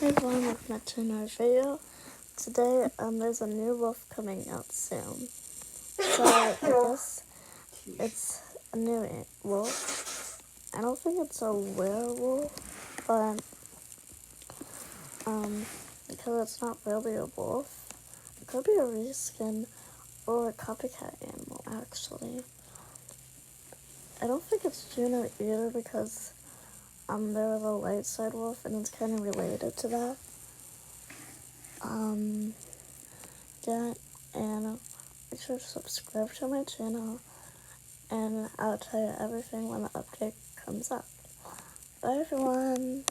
Hey everyone, welcome back to another video. Today, there's a new wolf coming out soon. So, I guess it's a new wolf. I don't think it's a werewolf, but, because it's not really a wolf, it could be a reskin or a copycat animal, actually. I don't think it's Juno either because, they're the light side wolf and it's kind of related to that. Yeah, and make sure to subscribe to my channel, and I'll tell you everything when the update comes up. Bye everyone!